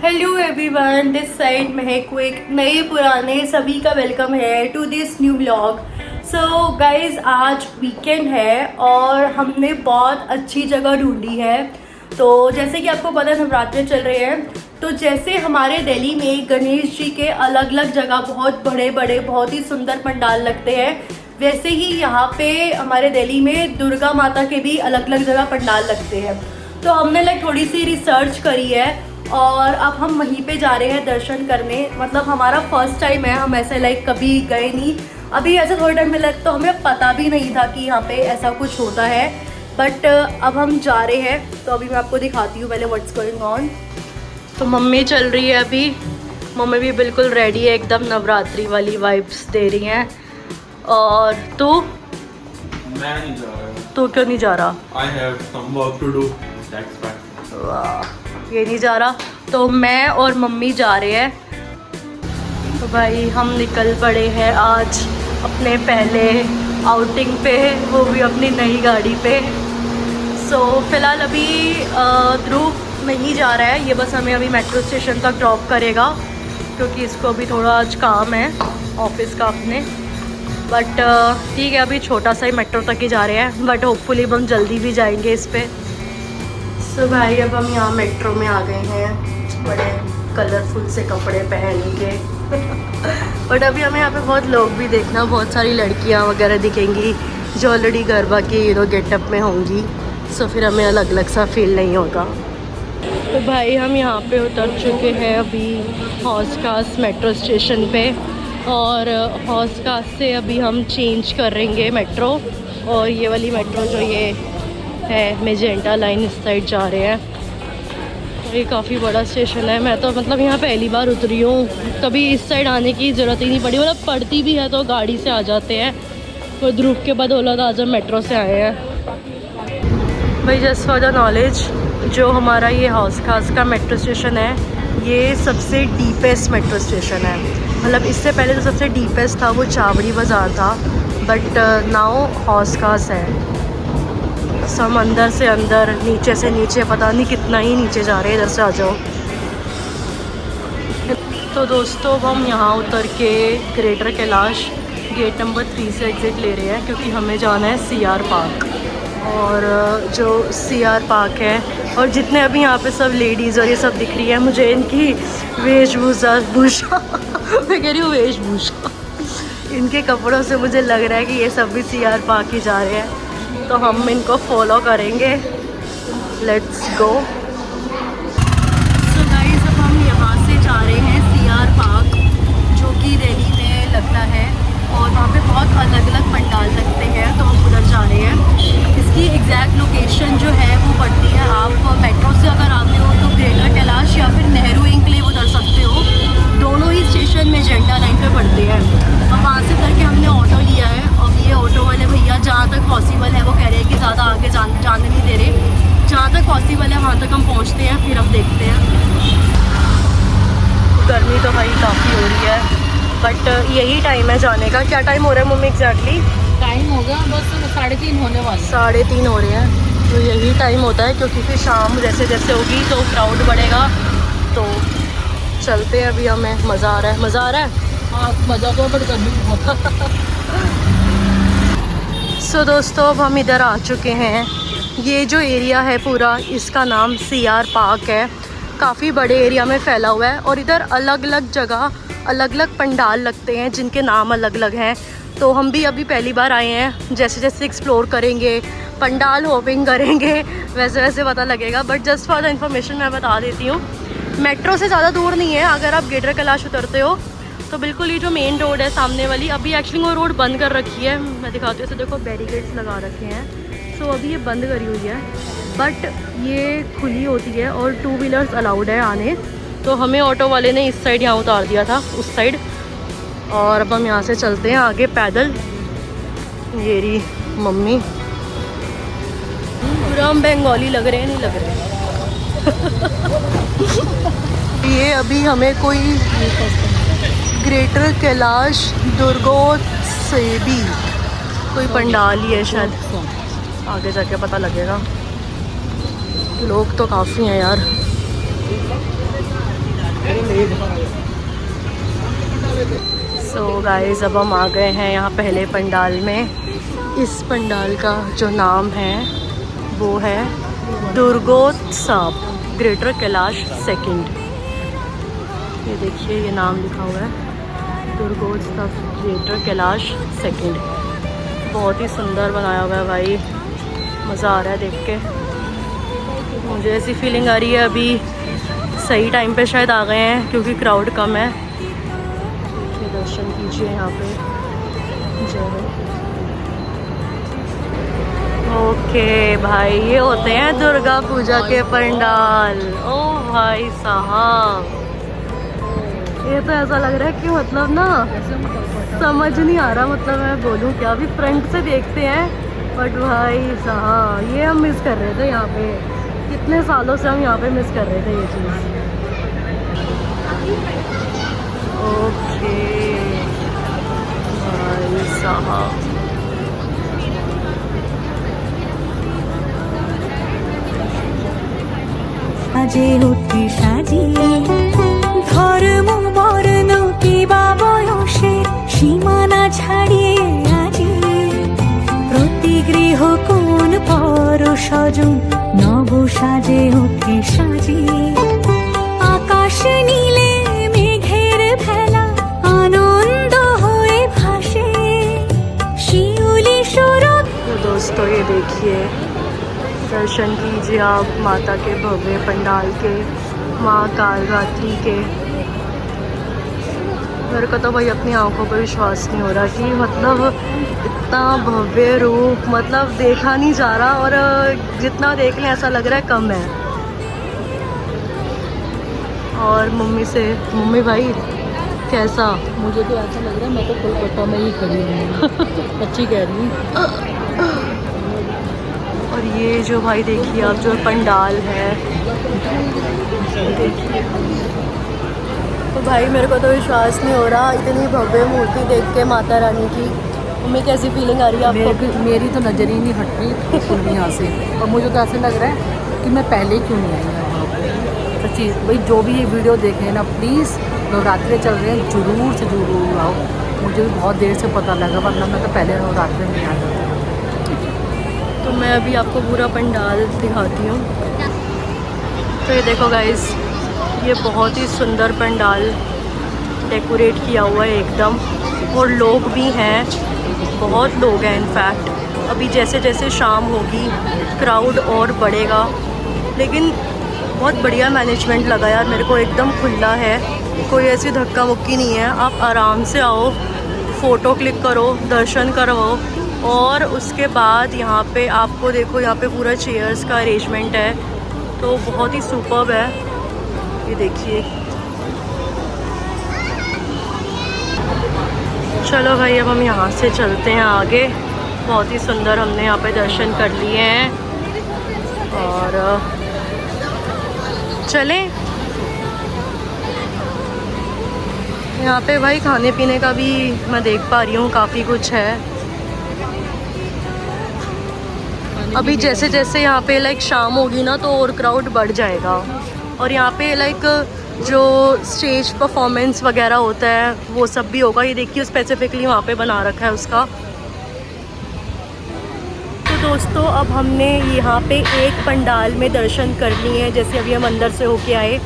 Hello everyone, this side महक को एक नए पुराने सभी का वेलकम है to this new vlog. So guys, आज वीकेंड है और हमने बहुत अच्छी जगह ढूंढी है। तो जैसे कि आपको पता है नवरात्रे चल रहे हैं, तो जैसे हमारे दिल्ली में गणेश जी के अलग अलग जगह बहुत बड़े बड़े बहुत ही सुंदर पंडाल लगते हैं, वैसे ही यहाँ पे हमारे दिल्ली में दुर्गा माता के भी अलग अलग जगह पंडाल लगते हैं। तो हमने थोड़ी सी रिसर्च करी है और अब हम वहीं पे जा रहे हैं दर्शन करने। मतलब हमारा फर्स्ट टाइम है, हम ऐसे कभी गए नहीं। अभी ऐसे थोड़ा टाइम मिला तो हमें पता भी नहीं था कि यहाँ पे ऐसा कुछ होता है, बट अब हम जा रहे हैं। तो अभी मैं आपको दिखाती हूँ पहले व्हाट्स गोइंग ऑन। तो मम्मी चल रही है अभी, मम्मी भी बिल्कुल रेडी है, एकदम नवरात्रि वाली वाइब्स दे रही हैं। और तू? मैं नहीं जा रहा। तू क्यों नहीं जा रहा? I have some work to do. That's why. वाह, ये नहीं जा रहा। तो मैं और मम्मी जा रहे हैं। तो भाई हम निकल पड़े हैं आज अपने पहले आउटिंग पे, वो भी अपनी नई गाड़ी पे। सो फिलहाल अभी ध्रुव नहीं जा रहा है, ये बस हमें अभी मेट्रो स्टेशन तक ड्रॉप करेगा क्योंकि इसको अभी थोड़ा आज काम है ऑफिस का अपने। बट ठीक है, अभी छोटा सा ही मेट्रो तक ही जा रहे हैं, बट होपफुली हम जल्दी भी जाएंगे इस पर। तो भाई अब हम यहाँ मेट्रो में आ गए हैं, बड़े कलरफुल से कपड़े पहन के। बट अभी हमें यहाँ पे बहुत लोग भी देखना, बहुत सारी लड़कियाँ वगैरह दिखेंगी जो ऑलरेडी गरबा के गेटअप में होंगी। सो फिर हमें अलग अलग सा फील नहीं होगा। तो भाई हम यहाँ पे उतर चुके हैं अभी हौस मेट्रो स्टेशन पे, और हौस से अभी हम चेंज करेंगे मेट्रो, और ये वाली मेट्रो जो ये है मेजेंटा लाइन, इस साइड जा रहे हैं। ये काफ़ी बड़ा स्टेशन है। मैं तो मतलब यहाँ पहली बार उतरी हूँ, कभी इस साइड आने की ज़रूरत ही नहीं पड़ी। मतलब पड़ती भी है तो गाड़ी से आ जाते हैं। तो ध्रुव के बाद बोला था आज हम मेट्रो से आए हैं। भाई जस्ट फॉर द नॉलेज, जो हमारा ये हौस का मेट्रो स्टेशन है, ये सबसे डीपेस्ट मेट्रो स्टेशन है। मतलब इससे पहले जो सबसे डीपेस्ट था वो चावड़ी बाज़ार था, बट नाउ हौस है। सब अंदर से अंदर, नीचे से नीचे, पता नहीं कितना ही नीचे जा रहे हैं। इधर से आ जाओ। तो दोस्तों अब हम यहाँ उतर के ग्रेटर कैलाश गेट नंबर 3 से एग्ज़िट ले रहे हैं क्योंकि हमें जाना है CR पार्क। और जो CR पार्क है, और जितने अभी यहाँ पे सब लेडीज़ और ये सब दिख रही है, मुझे इनकी वेशभूषा मैं कह रही हूँ वेशभूषा, इनके कपड़ों से मुझे लग रहा है कि ये सब भी CR पार्क ही जा रहे हैं। तो हम इनको फॉलो करेंगे। Let's go. सो गाइस, अब हम यहाँ से जा रहे हैं CR पार्क, जो कि दिल्ली में लगता है, और वहाँ पे बहुत अलग अलग पंडाल लगते हैं। तो हम उधर जा रहे हैं। इसकी एग्जैक्ट लोकेशन जो है वो पड़ती है, आप मेट्रो से अगर आते हो तो ग्रेटर कैलाश या फिर नेहरू इंक्लेव उतर सकते हो। दोनों ही स्टेशन मेजेंटा लाइन पे पड़ते हैं। और वहाँ से करके हमने ऑटो लिया है, और ये ऑटो वाले भैया जहाँ तक पॉसिबल है वो कह रहे हैं कि ज़्यादा आगे जाने नहीं दे रहे। जहाँ तक पॉसिबल है वहाँ तक हम पहुँचते हैं, फिर अब देखते हैं। गर्मी तो भाई काफ़ी हो रही है, बट यही टाइम है जाने का। क्या टाइम हो रहा है मम्मी एग्जैक्टली? टाइम हो गया बस 3:30 होने वाले। 3:30 हो रहे हैं। तो यही टाइम होता है क्योंकि फिर शाम जैसे जैसे होगी तो क्राउड बढ़ेगा। तो चलते हैं, अभी हमें मज़ा आ रहा है, मज़ा आ रहा है। हाँ मज़ा तो, बट गर्मी बहुत। सो दोस्तों अब हम इधर आ चुके हैं। ये जो एरिया है पूरा, इसका नाम CR पार्क है। काफ़ी बड़े एरिया में फैला हुआ है, और इधर अलग अलग जगह अलग अलग पंडाल लगते हैं जिनके नाम अलग अलग हैं। तो हम भी अभी पहली बार आए हैं। जैसे जैसे एक्सप्लोर करेंगे, पंडाल होपिंग करेंगे, वैसे वैसे पता लगेगा। But just for the information मैं बता देती हूँ, मेट्रो से ज़्यादा दूर नहीं है। अगर आप ग्रेटर कैलाश उतरते हो तो बिल्कुल ये जो मेन रोड है सामने वाली, अभी एक्चुअली वो रोड बंद कर रखी है। मैं दिखाती हूँ। तो देखो बैरिकेड्स लगा रखे हैं, सो अभी ये बंद करी हुई है, बट ये खुली होती है और 2 व्हीलर्स अलाउड है आने। तो हमें ऑटो वाले ने इस साइड यहाँ उतार दिया था, उस साइड। और अब हम यहाँ से चलते हैं आगे पैदल। ये रही मम्मी। पूरा हम बंगाली लग रहे हैं, नहीं लग रहे? ये अभी हमें कोई ग्रेटर कैलाश दुर्गोत्सवी कोई पंडाल ही है शायद, आगे जाके पता लगेगा। लोग तो काफ़ी हैं यार। सो गाइस अब हम आ गए हैं यहाँ पहले पंडाल में। इस पंडाल का जो नाम है वो है दुर्गोत्सव ग्रेटर कैलाश सेकंड। ये देखिए ये नाम लिखा हुआ है दुर्गोत्सव ग्रेटर कैलाश सेकंड। बहुत ही सुंदर बनाया हुआ है भाई, मज़ा आ रहा है देख के। मुझे ऐसी फीलिंग आ रही है अभी सही टाइम पे शायद आ गए हैं क्योंकि क्राउड कम है। देखिए दर्शन कीजिए यहाँ पे। जय हो। ओके भाई ये होते हैं दुर्गा पूजा के पंडाल। ओ भाई साहब ये तो ऐसा लग रहा है कि मतलब ना समझ नहीं आ रहा, मतलब मैं बोलूँ क्या। अभी फ्रंट से देखते हैं बट भाई साहब ये हम मिस कर रहे थे यहाँ पे। कितने सालों से हम यहाँ पे मिस कर रहे थे ये चीज़। ओके भाई साहब আজে উঠি সাজিয়ে ধর্ম বর্ণ কিবা বয়সের সীমানা ছাড়িয়ে আজি প্রতি গৃহ কোন পর সজন নব সাজে উঠি সাজিয়ে আকাশ নীলে মেঘের ভেলা আনন্দ হয়ে ভাসে শিউলি সুরত। तो दोस्तों ये देखिए दर्शन कीजिए आप माता के भव्य पंडाल के, माँ कालरात्रि के। मेरे को तो भाई अपनी आंखों पर विश्वास नहीं हो रहा कि मतलब इतना भव्य रूप मतलब देखा नहीं जा रहा, और जितना देख लें ऐसा लग रहा है कम है। और मम्मी से, मम्मी भाई कैसा? मुझे तो ऐसा लग रहा है मैं तो कोलकाता में ही खड़ी हूँ। अच्छी कह रही हूँ। और ये जो भाई देखिए आप जो पंडाल है देखिए, तो भाई मेरे को तो विश्वास नहीं हो रहा इतनी भव्य मूर्ति देख के माता रानी की। मम्मी कैसी फीलिंग आ रही है आपको? मेरी तो नज़र ही नहीं हट रही बिल्कुल यहाँ से, और मुझे तो ऐसा लग रहा है कि मैं पहले क्यों नहीं आई यहाँ पर। सच्ची भाई जो भी ये वीडियो देखें ना प्लीज़, नवरात्रे चल रहे हैं ज़रूर से ज़रूर आओ। मुझे भी बहुत देर से पता लगा वरना मैं तो पहले नवरात्रे में आ जाती। तो मैं अभी आपको पूरा पंडाल दिखाती हूँ। तो ये देखो गाइस, ये बहुत ही सुंदर पंडाल डेकोरेट किया हुआ है एकदम, और लोग भी हैं, बहुत लोग हैं इनफैक्ट। अभी जैसे जैसे शाम होगी क्राउड और बढ़ेगा, लेकिन बहुत बढ़िया मैनेजमेंट लगा यार मेरे को, एकदम खुला है, कोई ऐसी धक्का मुक्की नहीं है। आप आराम से आओ, फ़ोटो क्लिक करो, दर्शन करवाओ, और उसके बाद यहाँ पे आपको देखो यहाँ पे पूरा चेयर्स का अरेंजमेंट है, तो बहुत ही सुपर्ब है। ये देखिए। चलो भाई अब हम यहाँ से चलते हैं आगे। बहुत ही सुंदर हमने यहाँ पे दर्शन कर लिए हैं, और चलें। यहाँ पे भाई खाने पीने का भी मैं देख पा रही हूँ काफ़ी कुछ है। अभी जैसे जैसे यहाँ पे लाइक शाम होगी ना तो और क्राउड बढ़ जाएगा, और यहाँ पे लाइक जो स्टेज परफॉर्मेंस वगैरह होता है वो सब भी होगा। ये देखिए स्पेसिफिकली वहाँ पे बना रखा है उसका। तो दोस्तों अब हमने यहाँ पे एक पंडाल में दर्शन कर लिए हैं, जैसे अभी हम अंदर से होके आए।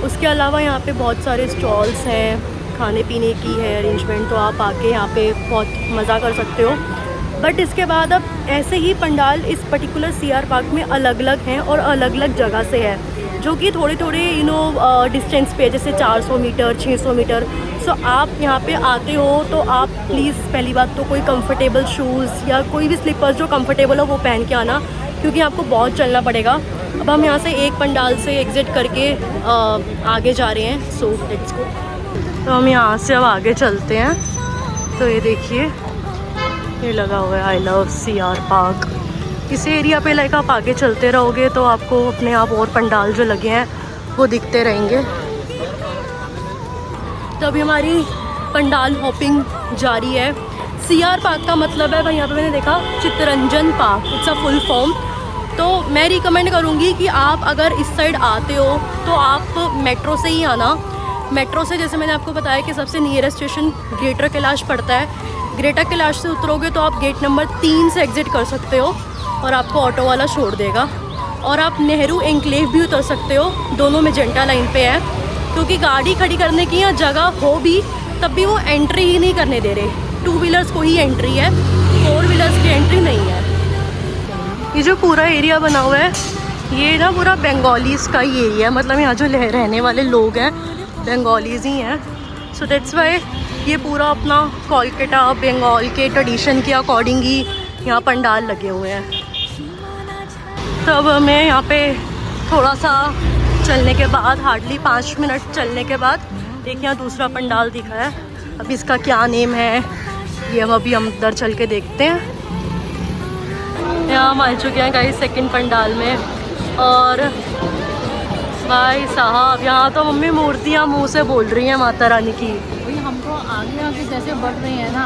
उसके अलावा यहाँ पे बहुत सारे स्टॉल्स हैं, खाने पीने की है अरेंजमेंट, तो आप आके यहाँ पे बहुत मज़ा कर सकते हो। बट इसके बाद अब ऐसे ही पंडाल इस पर्टिकुलर सीआर पार्क में अलग अलग हैं और अलग अलग जगह से है, जो कि थोड़े थोड़े डिस्टेंस पे, जैसे 400 मीटर 600 मीटर। सो आप यहाँ पे आते हो तो आप प्लीज़ पहली बात तो कोई कंफर्टेबल शूज़ या कोई भी स्लीपर्स जो कंफर्टेबल हो वो पहन के आना, क्योंकि आपको बहुत चलना पड़ेगा। अब हम यहाँ से एक पंडाल से एग्ज़िट करके आगे जा रहे हैं। So let's go. तो हम यहाँ से अब आगे चलते हैं। तो ये देखिए ये लगा हुआ है आई लव सीआर पार्क। इस एरिया पे लाइक आप आगे चलते रहोगे तो आपको अपने आप और पंडाल जो लगे हैं वो दिखते रहेंगे। तो अभी हमारी पंडाल हॉपिंग जारी है। सीआर पार्क का मतलब है भाई, यहाँ पे मैंने देखा Chittaranjan park, it's a full form. तो मैं रिकमेंड करूँगी कि आप अगर इस साइड आते हो तो आप मेट्रो से ही आना, मेट्रो से जैसे मैंने आपको बताया कि सबसे नियरेस्ट स्टेशन ग्रेटर कैलाश पड़ता है। ग्रेटर कैलाश से उतरोगे तो आप गेट नंबर 3 से एग्ज़िट कर सकते हो और आपको ऑटो वाला छोड़ देगा। और आप नेहरू एनक्लेव भी उतर सकते हो, दोनों मेजेंटा लाइन पे है, क्योंकि गाड़ी खड़ी करने की यहाँ जगह हो भी तब भी वो एंट्री ही नहीं करने दे रहे। 2 व्हीलर्स को ही एंट्री है, 4 व्हीलर्स की एंट्री नहीं है। ये जो पूरा एरिया बना हुआ है ये ना पूरा बंगालीज़ का ही एरिया है, मतलब यहाँ जो रहने वाले लोग हैं बंगालीज़ ही हैं। सो दैट्स वाई ये पूरा अपना कोलकाता बंगाल के ट्रेडिशन के अकॉर्डिंग ही यहाँ पंडाल लगे हुए हैं। तब हमें यहाँ पे थोड़ा सा चलने के बाद, हार्डली 5 मिनट चलने के बाद, देखिए यहाँ दूसरा पंडाल दिखा है। अब इसका क्या नेम है ये हम अंदर चल के देखते हैं। यहाँ हम आ चुके हैं गाइस सेकंड पंडाल में, और भाई साहब यहाँ तो मम्मी मूर्तियाँ मुंह से बोल रही हैं माता रानी की। वही हमको आगे आगे जैसे बढ़ रहे हैं ना,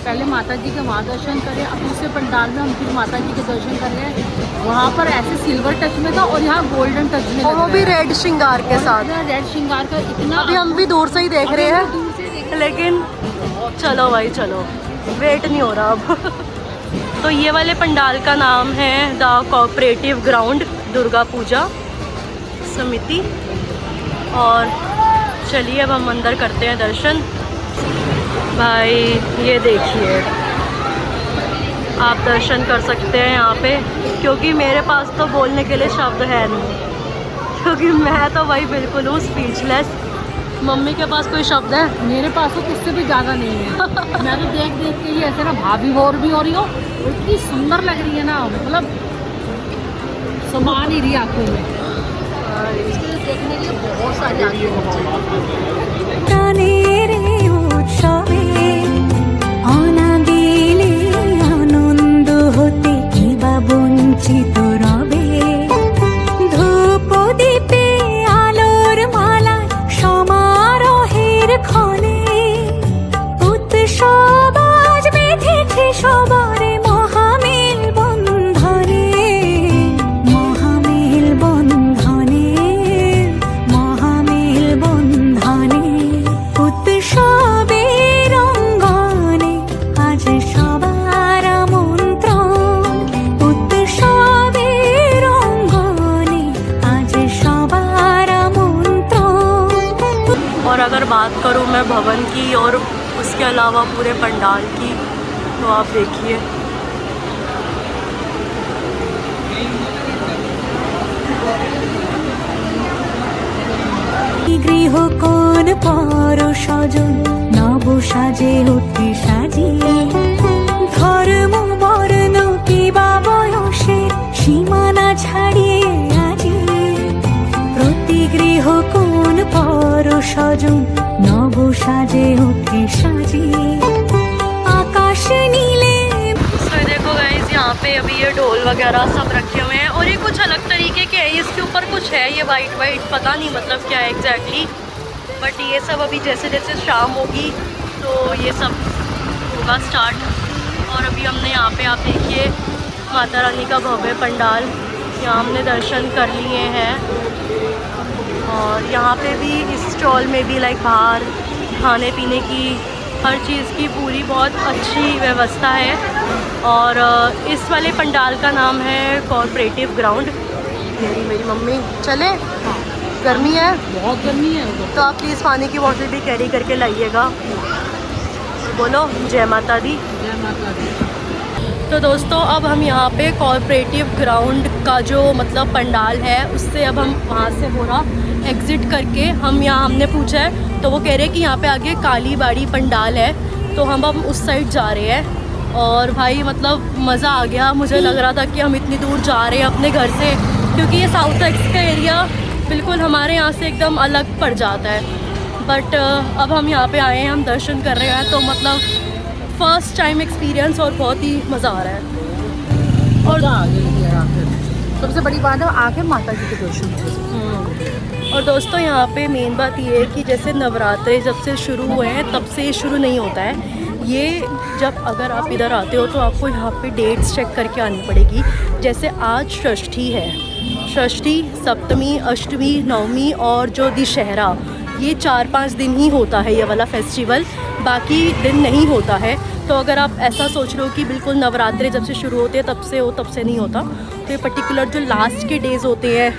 पहले माता जी के वहाँ दर्शन करें, अब दूसरे पंडाल में हम फिर माता जी के दर्शन कर रहे हैं। वहाँ पर ऐसे सिल्वर टच में था और यहाँ गोल्डन टच में, और वो भी रेड श्रृंगार के साथ। रेड श्रृंगार का इतना, अभी हम भी दूर से ही देख रहे हैं, लेकिन चलो भाई चलो, वेट नहीं हो रहा अब। तो ये वाले पंडाल का नाम है the cooperative ground Durga Puja समिति। और चलिए अब हम अंदर करते हैं दर्शन। भाई ये देखिए आप दर्शन कर सकते हैं यहाँ पे, क्योंकि मेरे पास तो बोलने के लिए शब्द है नहीं, क्योंकि मैं तो भाई बिल्कुल हूँ स्पीचलेस। मम्मी के पास कोई शब्द है? मेरे पास तो किससे भी ज़्यादा नहीं है। मैं तो देख देख के ही ऐसे ना भाभी और भी हो रही हो, इतनी सुंदर लग रही है ना, मतलब समान ही रही आंखों में। इसके लिए देखने के लिए बहुत सारे आगे প্রাণের উৎসবে অনাবিলে আনন্দ হতে কিবা বঞ্চিত রবে। ধূপ দীপে আলোর মালা সমারোহের ক্ষণে উৎসব আজ বেঁধেছে সবার মহামেল বন্ধনে। মহামেল বন্ধনে, মহামেল বন্ধনে, উৎসবের অঙ্গনে আজ সবার আমন্ত্রণ। উৎসবের অঙ্গনে আজ সবার আমন্ত্রণ। और अगर बात करूँ मैं भवन की और उसके अलावा पूरे पंडाल की, तो आप देखिए গৃহ কোন পর স্বজন নব সাজে উঠে সাজিয়ে। ধর্ম বর্ণ কিবা বয়সের সীমানা ছাড়িয়ে আজি। প্রতি গৃহ কোন পর স্বজন নব সাজে উঠে সাজিয়ে। আকাশ নীলে तो देखो गाइस यहाँ पे अभी ये ढोल वगैरह सब रखे हुए हैं, और ये कुछ अलग तरीके के हैं। इसके ऊपर कुछ है ये वाइट वाइट, पता नहीं मतलब क्या है एग्जैक्टली, बट ये सब अभी जैसे जैसे शाम होगी तो ये सब होगा स्टार्ट। और अभी हमने यहाँ पे आप देखिए माता रानी का भव्य पंडाल, यहाँ हमने दर्शन कर लिए हैं। और यहाँ पे भी इस स्टॉल में भी लाइक बाहर खाने पीने की हर चीज़ की पूरी बहुत अच्छी व्यवस्था है। और इस वाले पंडाल का नाम है कोऑपरेटिव ग्राउंड। मेरी मम्मी चले, गर्मी है बहुत गर्मी है उधर। तो आप प्लीज़ पानी की बोतल भी कैरी करके लाइएगा। बोलो जय माता दी। जय माता दी। तो दोस्तों अब हम यहाँ पे कोऑपरेटिव ग्राउंड का जो मतलब पंडाल है उससे अब हम वहाँ से पूरा एग्ज़िट करके हम यहाँ हमने पूछा है तो वो कह रहे हैं कि यहाँ पे आगे कालीबाड़ी पंडाल है, तो हम अब उस साइड जा रहे हैं। और भाई मतलब मज़ा आ गया, मुझे लग रहा था कि हम इतनी दूर जा रहे हैं अपने घर से, क्योंकि ये साउथ एक्स का एरिया बिल्कुल हमारे यहाँ से एकदम अलग पड़ जाता है। बट अब हम यहाँ पे आए हैं, हम दर्शन कर रहे हैं, तो मतलब फ़र्स्ट टाइम एक्सपीरियंस और बहुत ही मज़ा आ रहा है। और सबसे बड़ी बात है आके माता जी के दर्शन कर सकते हैं। और दोस्तों यहाँ पे मेन बात ये है कि जैसे नवरात्रे जब से शुरू हुए हैं तब से शुरू नहीं होता है ये। जब अगर आप इधर आते हो तो आपको यहाँ पे डेट्स चेक करके आनी पड़ेगी। जैसे आज षष्ठी है, षष्ठी, सप्तमी, अष्टमी, नवमी और जो दशहरा, ये 4-5 दिन ही होता है ये वाला फेस्टिवल, बाकी दिन नहीं होता है। तो अगर आप ऐसा सोच रहे हो कि बिल्कुल नवरात्रे जब से शुरू होते हैं तब से हो, तब से नहीं होता। तो ये पर्टिकुलर जो लास्ट के डेज़ होते हैं,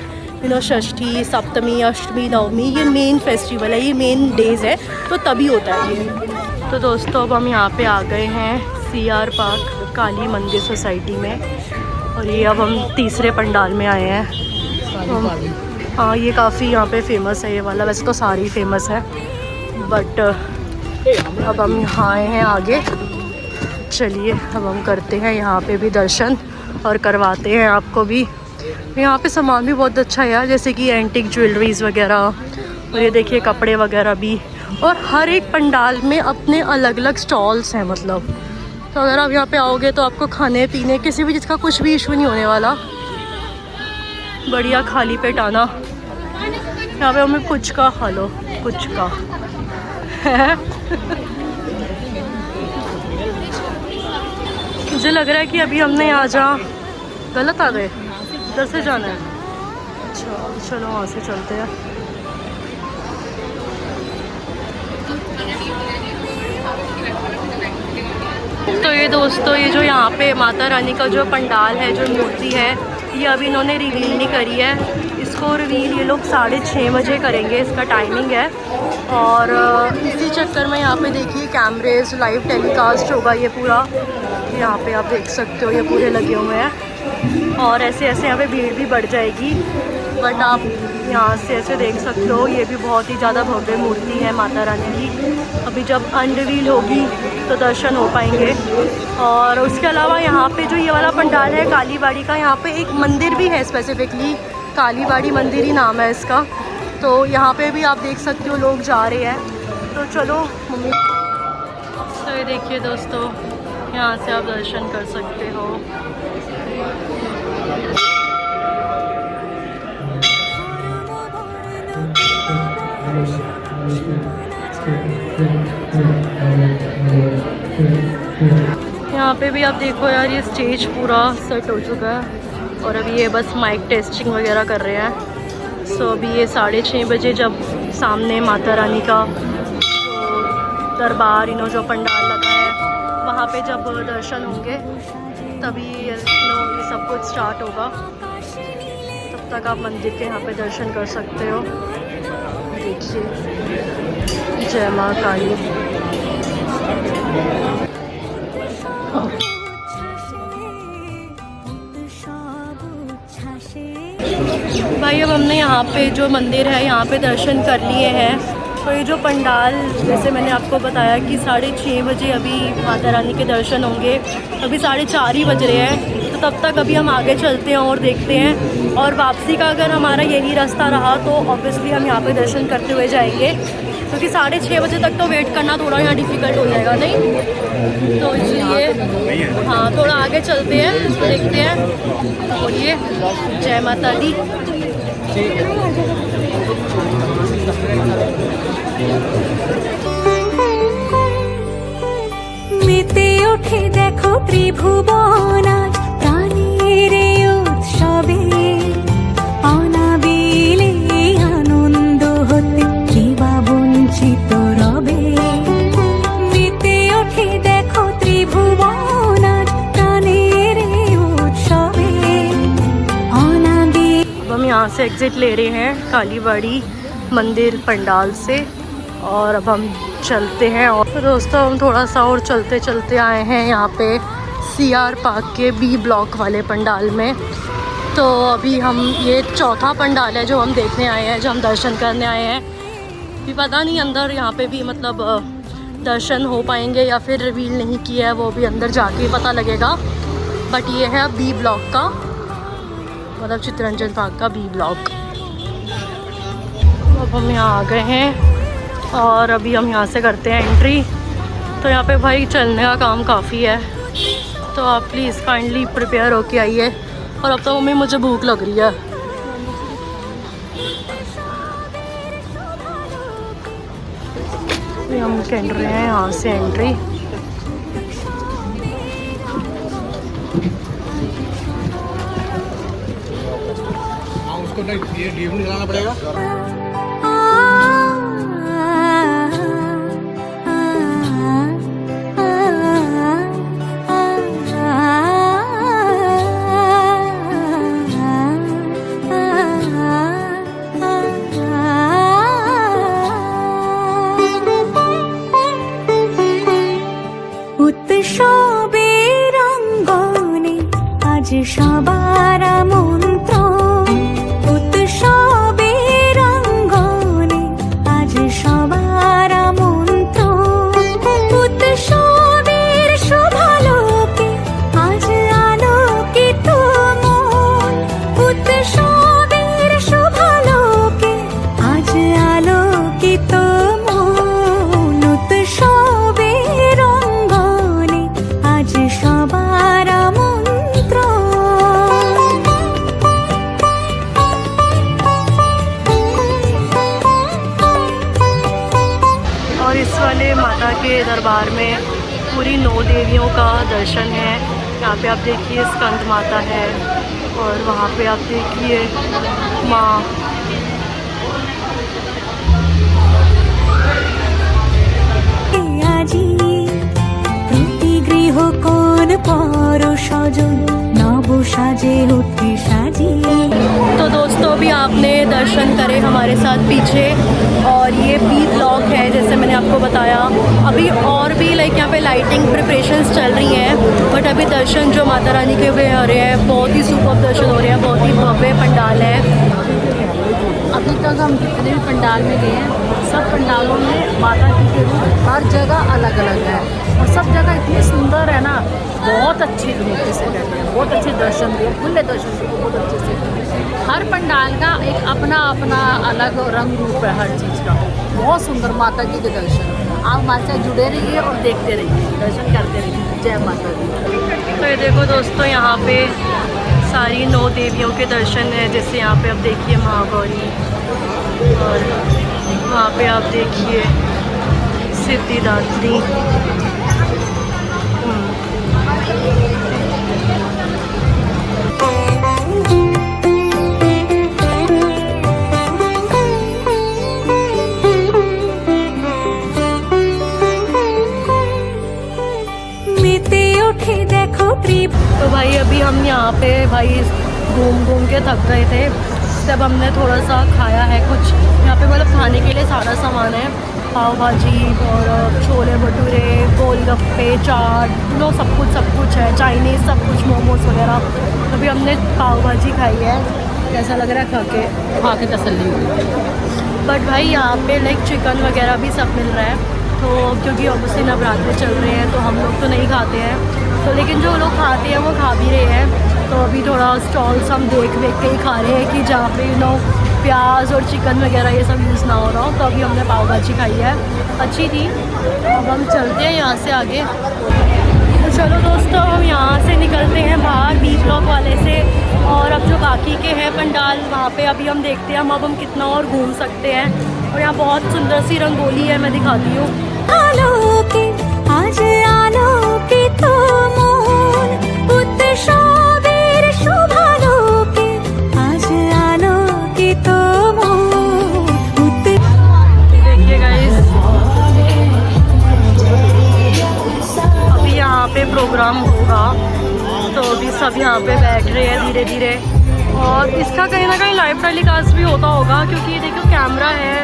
यू नो, षष्ठी, सप्तमी, अष्टमी, नवमी, ये मेन फेस्टिवल है, ये मेन डेज़ है, तो तभी होता है ये। तो दोस्तों अब हम यहाँ पे आ गए हैं CR पार्क काली मंदिर सोसाइटी में, और ये अब हम तीसरे पंडाल में आए हैं। हाँ, ये काफ़ी यहाँ पे फेमस है ये वाला, वैसे तो सारे ही फेमस है, बट अब हम यहाँ आए हैं आगे। चलिए अब हम करते हैं यहाँ पे भी दर्शन और करवाते हैं आपको भी। यहाँ पे सामान भी बहुत अच्छा है यार, जैसे कि एंटिक ज्वेलरीज वगैरह, और ये देखिए कपड़े वगैरह भी, और हर एक पंडाल में अपने अलग अलग स्टॉल्स हैं मतलब। तो अगर आप यहाँ पे आओगे तो आपको खाने पीने किसी भी चीज़ का कुछ भी इशू नहीं होने वाला, बढ़िया खाली पेट आना। यहाँ पे हमें पुचका खा लो, पुचका मुझे लग रहा है कि अभी हमने यहाँ जहाँ गलत आ गए, इधर से जाना है। अच्छा चलो वहाँ से चलते हैं। तो ये दोस्तों, ये जो यहाँ पे माता रानी का जो पंडाल है, जो मूर्ति है, ये अभी इन्होंने रिवील नहीं करी है। इसको रिवील ये लोग 6:30 बजे करेंगे, इसका टाइमिंग है। और इसी चक्कर में यहाँ पे देखिए कैमरेज, लाइव टेलीकास्ट होगा ये पूरा। यहाँ पे आप देख सकते हो ये पूरे लगे हुए हैं, और ऐसे ऐसे यहाँ पे भीड़ भी बढ़ जाएगी, बट आप यहाँ से ऐसे देख सकते हो। ये भी बहुत ही ज़्यादा भव्य मूर्ति है माता रानी की। अभी जब अनरिवील होगी तो दर्शन हो पाएंगे। और उसके अलावा यहाँ पे जो ये वाला पंडाल है कालीबाड़ी का, यहाँ पे एक मंदिर भी है, स्पेसिफिकली कालीबाड़ी मंदिर ही नाम है इसका। तो यहाँ पे भी आप देख सकते हो लोग जा रहे हैं। तो चलो मम्मी। तो ये देखिए दोस्तों, यहाँ से आप दर्शन कर सकते हो। यहाँ पे भी आप देखो यार, ये स्टेज पूरा सेट हो चुका है, और अभी ये बस माइक टेस्टिंग वगैरह कर रहे हैं। सो अभी ये 6:30 बजे जब सामने माता रानी का जो दरबार, इन्हों जो पंडाल लगा है, वहाँ पे जब दर्शन होंगे तभी ये सब कुछ स्टार्ट होगा। तब तक आप मंदिर के यहाँ पे दर्शन कर सकते हो। देखिए, जय माँ काली। भाई अब हमने यहाँ पे जो मंदिर है यहाँ पे दर्शन कर लिए हैं। तो ये जो पंडाल, जैसे मैंने आपको बताया कि 6:30 बजे अभी माता रानी के दर्शन होंगे, अभी 4:30 ही बज रहे हैं। तो तब तक अभी हम आगे चलते हैं और देखते हैं। और वापसी का अगर हमारा यही रास्ता रहा तो ऑब्वियसली हम यहाँ पे दर्शन करते हुए जाएंगे, क्योंकि 6:30 बजे तक तो वेट करना थोड़ा यहाँ डिफ़िकल्ट हो जाएगा, नहीं? तो इसलिए हाँ, थोड़ा आगे चलते हैं, तो देखते हैं। बोलिए जय माता दी। মেতে ওঠে দেখো ত্রিভুবন আজ প্রাণের উৎসবে, অনাবিলে আনন্দ হতে কিবা বঞ্চিত রবে। মেতে ওঠে দেখো ত্রিভুবন আজ প্রাণের উৎসবে, অনাবিলে। अब हम यहाँ से एग्ज़िट ले रहे हैं कालीबाड़ी मंदिर पंडाल से, और अब हम चलते हैं। और तो दोस्तों, हम थोड़ा सा और चलते चलते आए हैं यहाँ पे CR पार्क के B ब्लॉक वाले पंडाल में। तो अभी हम, ये चौथा पंडाल है जो हम देखने आए हैं, जो हम दर्शन करने आए हैं। भी पता नहीं अंदर यहाँ पे भी मतलब दर्शन हो पाएंगे या फिर रिवील नहीं किया है, वो भी अंदर जाके ही पता लगेगा। बट ये है B ब्लॉक का, मतलब चित्तरंजन पार्क का B ब्लॉक। अब हम यहाँ आ गए हैं और अभी हम यहाँ से करते हैं एंट्री। तो यहाँ पे भाई चलने का काम काफ़ी है, तो आप प्लीज़ काइंडली प्रिपेयर होके आइए। और अब तो मम्मी मुझे भूख लग रही है। अभी हम कर रहे हैं यहाँ से एंट्री। उसको ये निकालना पड़ेगा। সবার আমন্ত্রণ উৎসবের অঙ্গনে আজ সবার আমন্ত্রণ উৎসবের শোভালোকে আজ আলোকিত মন উৎসবের শোভালোকে আজ আলোকিত মন উৎসবের অঙ্গনে আজ সবার আমন্ত্রণ। और इस वाले माता के दरबार में पूरी 9 देवियों का दर्शन है। यहाँ पे आप देखिए स्कंद माता है और वहाँ पे आप देखिए माँ। আজি প্রতি গৃহ কোন পর সজন নব সাজে উঠে সাজিয়ে। तो दोस्तों अभी आपने दर्शन करे हमारे साथ पीछे और ये बी ब्लॉक है जैसे मैंने आपको बताया। अभी और भी लाइक यहाँ पे लाइटिंग प्रिपरेशंस चल रही हैं बट अभी दर्शन जो माता रानी के हुए हो रहे हैं बहुत ही सुपर दर्शन हो रहे हैं। बहुत ही भव्य पंडाल है। अभी तक हम जितने भी पंडाल में गए हैं सब पंडालों में माता जी के रूप हर जगह अलग अलग है और सब जगह इतनी सुंदर है ना। बहुत अच्छी तरीके से रहते हैं, बहुत अच्छे दर्शन दिए, खुले दर्शन दिए बहुत अच्छे से। हर पंडाल का एक अपना अपना अलग रंग रूप है हर चीज़ का। बहुत सुंदर माता जी के दर्शन। आप हमारे साथ जुड़े रहिए और देखते रहिए, दर्शन करते रहिए। जय माता दी। तो ये देखो दोस्तों यहाँ पे सारी 9 देवियों के दर्शन है। जैसे यहाँ पे आप देखिए महागौरी और वहाँ पे आप देखिए सिद्धिदात्री। মেতে ওঠে দেখো तो भाई अभी हम यहाँ पे भाई घूम घूम के थक गए थे। तब हमने थोड़ा सा खाया है कुछ यहाँ पे मतलब खाने के लिए सारा सामान है। पाव भाजी और छोले भटूरे गोलगप्पे चाट लो सब कुछ है। चाइनीज़ सब कुछ मोमोज वगैरह। अभी हमने पाव भाजी खाई है। कैसा लग रहा है खा के तसल्ली हुई। बट भाई यहाँ पे लाइक चिकन वगैरह भी सब मिल रहा है। तो क्योंकि ऑब्वियसली नवरात्रे चल रहे हैं तो हम लोग तो नहीं खाते हैं तो लेकिन जो लोग खाते हैं वो खा भी रहे हैं। तो अभी थोड़ा स्टॉल्स हम देख के ही खा रहे हैं कि जहाँ पे प्याज और चिकन वगैरह ये सब यूज़ ना हो रहा हो। तो अभी हमने पाव भाजी खाई है, अच्छी थी। अब हम चलते हैं यहाँ से आगे। तो चलो दोस्तों हम यहाँ से निकलते हैं बाहर बी ब्लॉक वाले से और अब जो बाकी के हैं पंडाल वहाँ पे अभी हम देखते हैं हम कितना और घूम सकते हैं। और यहाँ बहुत सुंदर सी रंगोली है, मैं दिखाती हूँ। আলোকে আজ আলোকিত মন উৎসবের শোভালোকে আজ আলোকিত মন। देखिए गाइस अभी यहाँ पे प्रोग्राम होगा तो अभी सब यहाँ पे बैठ रहे हैं धीरे धीरे। और इसका कहीं ना कहीं लाइव टेलीकास्ट भी होता होगा क्योंकि ये देखो कैमरा है।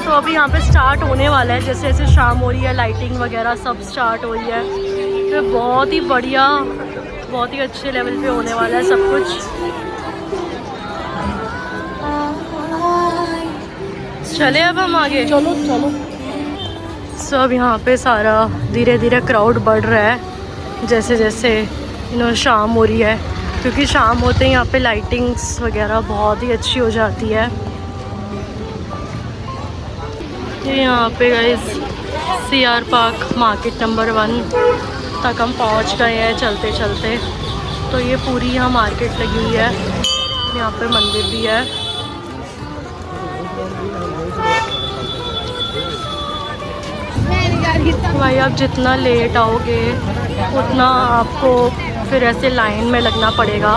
तो अभी यहाँ पे स्टार्ट होने वाला है। जैसे जैसे शाम हो रही है लाइटिंग वगैरह सब स्टार्ट हो रही है। तो बहुत ही बढ़िया बहुत ही अच्छे लेवल पे होने वाला है सब कुछ। चले अब हम आगे। चलो चलो। सब यहाँ पे सारा धीरे धीरे क्राउड बढ़ रहा है जैसे जैसे शाम हो रही है क्योंकि शाम होते ही यहाँ पे लाइटिंग्स वगैरह बहुत ही अच्छी हो जाती है। ये यहाँ पे guys CR park market number 1 तक हम पहुँच गए हैं चलते चलते। तो ये पूरी यहाँ मार्केट लगी हुई है। यहाँ पे मंदिर भी है। भाई आप जितना लेट आओगे उतना आपको फिर ऐसे लाइन में लगना पड़ेगा।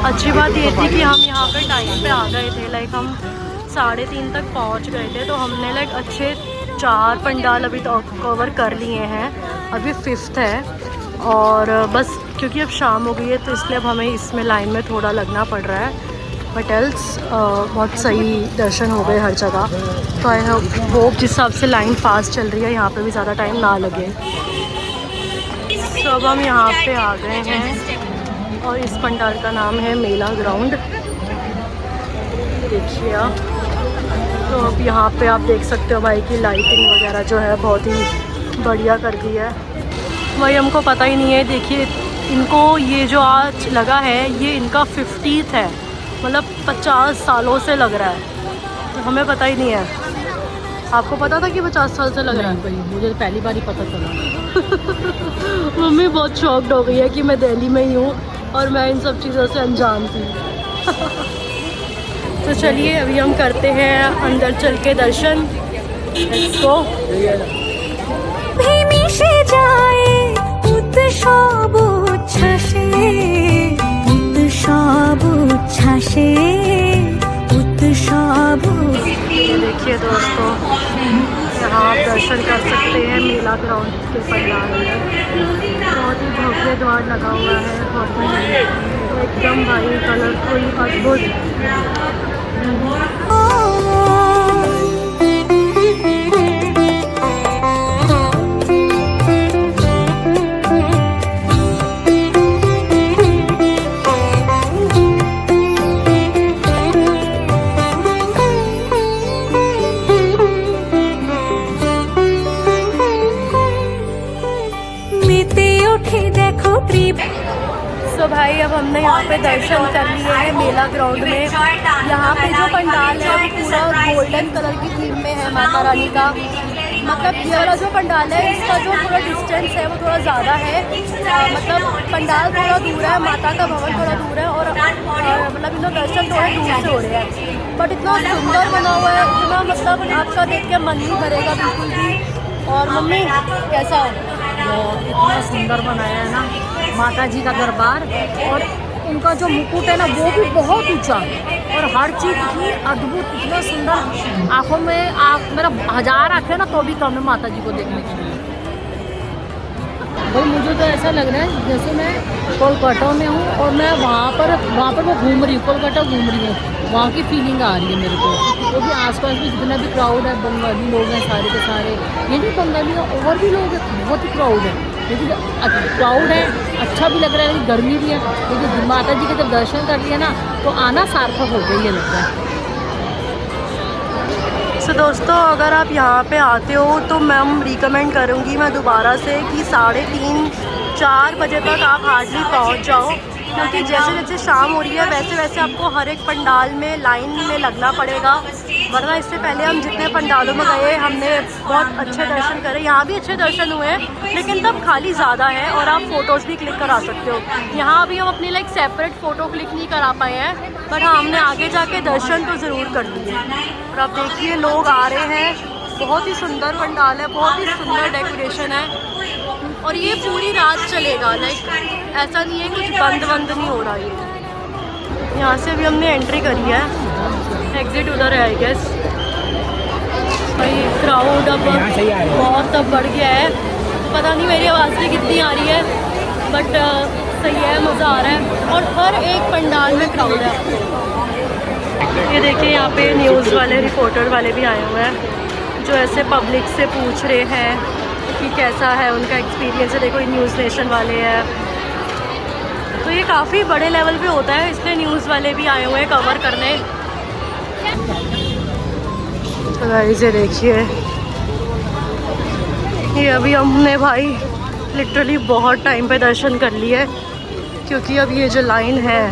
अच्छी बात ये थी कि हम यहाँ पे टाइम पे आ गए थे। लाइक हम 3:30 तक पहुँच गए थे तो हमने लाइक अच्छे 4 पंडाल अभी तो कवर कर लिए हैं। अभी 5th है और बस क्योंकि अब शाम हो गई है तो इसलिए अब हमें इसमें लाइन में थोड़ा लगना पड़ रहा है। बट एल्स बहुत सही दर्शन हो गए हर जगह। तो आई होप जिस हिसाब से लाइन फास्ट चल रही है यहाँ पे भी ज़्यादा टाइम ना लगे। तो अब हम यहाँ पे आ गए हैं और इस पंडाल का नाम है मेला ग्राउंड। देखिए आप, तो अब यहाँ पे आप देख सकते हो भाई की लाइटिंग वगैरह जो है बहुत ही बढ़िया कर दी है। भाई हमको पता ही नहीं है, देखिए इनको ये जो आज लगा है ये इनका 50th है, मतलब 50 सालों से लग रहा है। तो हमें पता ही नहीं है। आपको पता था कि 50 साल से लग रहा है? भाई मुझे तो पहली बार ही पता चला। मम्मी बहुत शॉक्ड हो गई है कि मैं दिल्ली में ही हूँ और मैं इन सब चीज़ों से अनजान थी। तो चलिए अभी हम करते हैं अंदर चल के दर्शन। Let's go. মিশে যায় উৎসব উচ্ছ্বাসে উৎসব উচ্ছ্বাসে উৎসব। देखिए दोस्तों, यहाँ आप दर्शन कर सकते हैं मेला ग्राउंड के पंडाल में। बहुत ही भव्य द्वार लगा हुआ है, बहुत ही एकदम भाई कलरफुल अद्भुत। तो भाई अब हमने यहाँ पे दर्शन कर लिए हैं मेला ग्राउंड में। यहाँ पे जो पंडाल है वो पूरा गोल्डन कलर की थीम में है माता रानी का। मतलब ये वाला जो पंडाल है इसका जो थोड़ा डिस्टेंस है वो थोड़ा ज़्यादा है। मतलब पंडाल थोड़ा दूर है, माता का भवन थोड़ा दूर है और मतलब इन दर्शन थोड़े दूर से हो रहे हैं। बट इतना सुंदर बना हुआ है, इतना मतलब आपका देख के मन नहीं भरेगा बिल्कुल भी। और मम्मी कैसा इतना सुंदर बनाया है ना माता जी का दरबार, और उनका जो मुकुट है ना वो भी बहुत ऊंचा और हर चीज़ इतनी अद्भुत, इतना सुंदर। आंखों में मेरा 1000 आँखें ना तो भी कम है माता जी को देखने के लिए। भाई मुझे तो ऐसा लग रहा है जैसे मैं कोलकाता में हूँ और मैं वहाँ पर वो घूम रही हूँ, कोलकाता घूम रही हूँ, वहाँ की फीलिंग आ रही है मेरे को। क्योंकि आसपास भी जितना भी क्राउड है, बंगाली लोग हैं सारे के सारे, ये नहीं बंगाली और भी लोग हैं, बहुत ही क्राउड है। लेकिन क्राउड है, अच्छा भी लग रहा है, लेकिन गर्मी भी है। लेकिन माता जी के जब दर्शन कर लिए ना तो आना सार्थक हो गया ये लगता है। तो दोस्तों अगर आप यहाँ पे आते हो तो मैं रिकमेंड करूँगी मैं दोबारा से कि 3:30-4 बजे तक आप हार्डली पहुँच जाओ, क्योंकि जैसे जैसे शाम हो रही है वैसे वैसे आपको हर एक पंडाल में लाइन में लगना पड़ेगा। वरना इससे पहले हम जितने पंडालों में गए हमने बहुत अच्छे दर्शन करे, यहाँ भी अच्छे दर्शन हुए हैं, लेकिन तब खाली ज़्यादा है और आप फ़ोटोज़ भी क्लिक करा सकते हो। यहाँ अभी हम अपनी लाइक सेपरेट फ़ोटो क्लिक नहीं करा पाए हैं, बट हाँ हमने आगे जाके दर्शन तो ज़रूर कर लिए। और आप देखिए लोग आ रहे हैं, बहुत ही सुंदर पंडाल है, बहुत ही सुंदर डेकोरेशन है और ये पूरी रात चलेगा। लाइक ऐसा नहीं है कुछ बंद नहीं हो रहा। ये यहाँ से भी हमने एंट्री करी है, एग्ज़िट उधर है आई गेस। भाई क्राउड अब बहुत अब बढ़ गया है, तो पता नहीं मेरी आवाज़ भी कितनी आ रही है, बट सही है, मज़ा आ रहा है और हर एक पंडाल में क्राउड है। ये देखिए यहाँ पे न्यूज़ वाले, रिपोर्टर वाले भी आए हुए हैं जो ऐसे पब्लिक से पूछ रहे हैं कि कैसा है उनका एक्सपीरियंस है। देखो ये न्यूज़ नेशन वाले हैं, तो ये काफ़ी बड़े लेवल पे होता है, इसलिए न्यूज़ वाले भी आए हुए हैं कवर करने। तो गाइस ये देखिए, ये अभी हमने भाई लिटरली बहुत टाइम पे दर्शन कर लिए, क्योंकि अब ये जो लाइन है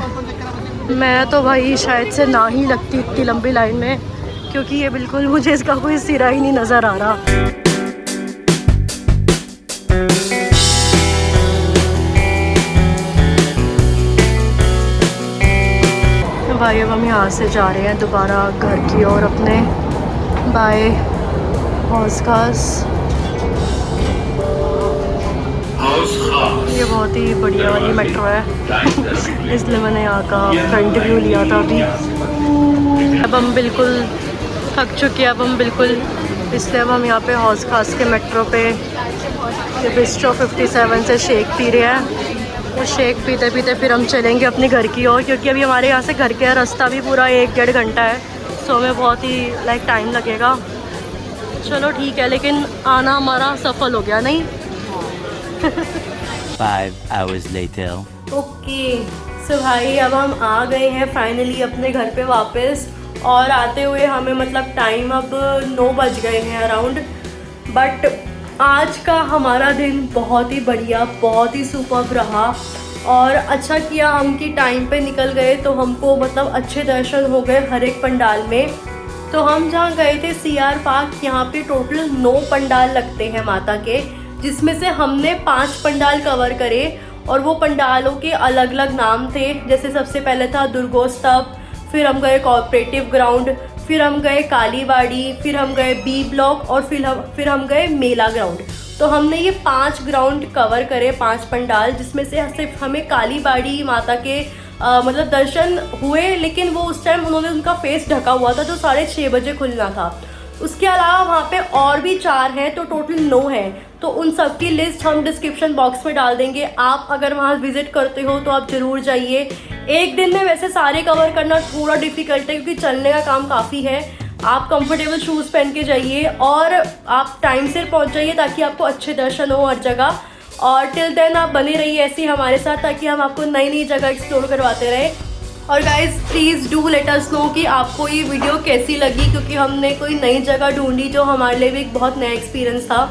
मैं तो भाई शायद से ना ही लगती इतनी लंबी लाइन में, क्योंकि ये बिल्कुल मुझे इसका कोई सिरा ही नहीं नज़र आ रहा। भाई अब हम यहाँ से जा रहे हैं दोबारा घर की ओर अपने, बाय हौस खास। ये बहुत ही बढ़िया वाली मेट्रो है इसलिए मैंने यहाँ का फ्रंट व्यू लिया था अभी। अब हम बिल्कुल थक चुके हैं, अब हम बिल्कुल, इसलिए अब हम यहाँ पे हौस खास के मेट्रो पे बिस्ट्रो 57 से शेक पी रहे हैं। वो शेक पीते पीते फिर हम चलेंगे अपने घर की ओर, क्योंकि अभी हमारे यहाँ से घर का रास्ता भी पूरा 1-1.5 घंटा है, सो हमें बहुत ही लाइक टाइम लगेगा। चलो ठीक है, लेकिन आना हमारा सफल हो गया नहीं। 5 hours later. ओके सो भाई अब हम आ गए हैं फाइनली अपने घर पे वापस, और आते हुए हमें मतलब टाइम अब 9 बज गए हैं अराउंड। बट आज का हमारा दिन बहुत ही बढ़िया, बहुत ही सुपर्ब रहा, और अच्छा किया हम कि टाइम पे निकल गए तो हमको मतलब अच्छे दर्शन हो गए हर एक पंडाल में। तो हम जहाँ गए थे CR पार्क, यहाँ पे टोटल 9 पंडाल लगते हैं माता के, जिसमें से हमने 5 पंडाल कवर करे, और वो पंडालों के अलग अलग नाम थे। जैसे सबसे पहले था दुर्गोत्सव, फिर हम गए कोऑपरेटिव ग्राउंड, फिर हम गए कालीबाड़ी, फिर हम गए B ब्लॉक, और फिर हम गए मेला ग्राउंड। तो हमने ये 5 ग्राउंड कवर करे, 5 पंडाल, जिसमें से सिर्फ हमें कालीबाड़ी माता के मतलब दर्शन हुए, लेकिन वो उस टाइम उन्होंने उनका फेस ढका हुआ था, जो 6:30 बजे खुलना था। उसके अलावा वहाँ पे और भी 4 हैं, तो टोटल 9 हैं। तो उन सब की लिस्ट हम डिस्क्रिप्शन बॉक्स में डाल देंगे। आप अगर वहाँ विजिट करते हो तो आप ज़रूर जाइए। एक दिन में वैसे सारे कवर करना थोड़ा डिफ़िकल्ट है, क्योंकि चलने का काम काफ़ी है। आप कंफर्टेबल शूज़ पहन के जाइए, और आप टाइम से पहुँच जाइए, ताकि आपको अच्छे दर्शन हो हर जगह। और टिल देन आप बने रहिए ऐसे ही हमारे साथ, ताकि हम आपको नई नई जगह एक्सप्लोर करवाते रहें। और guys please do let us no कि आपको ये वीडियो कैसी लगी, क्योंकि हमने कोई नई जगह ढूंढी जो हमारे लिए भी एक बहुत नया एक्सपीरियंस था।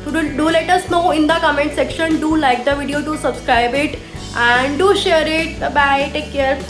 तो do let us know in the comment section, do like the video, do subscribe it, and do share it. Bye, take care.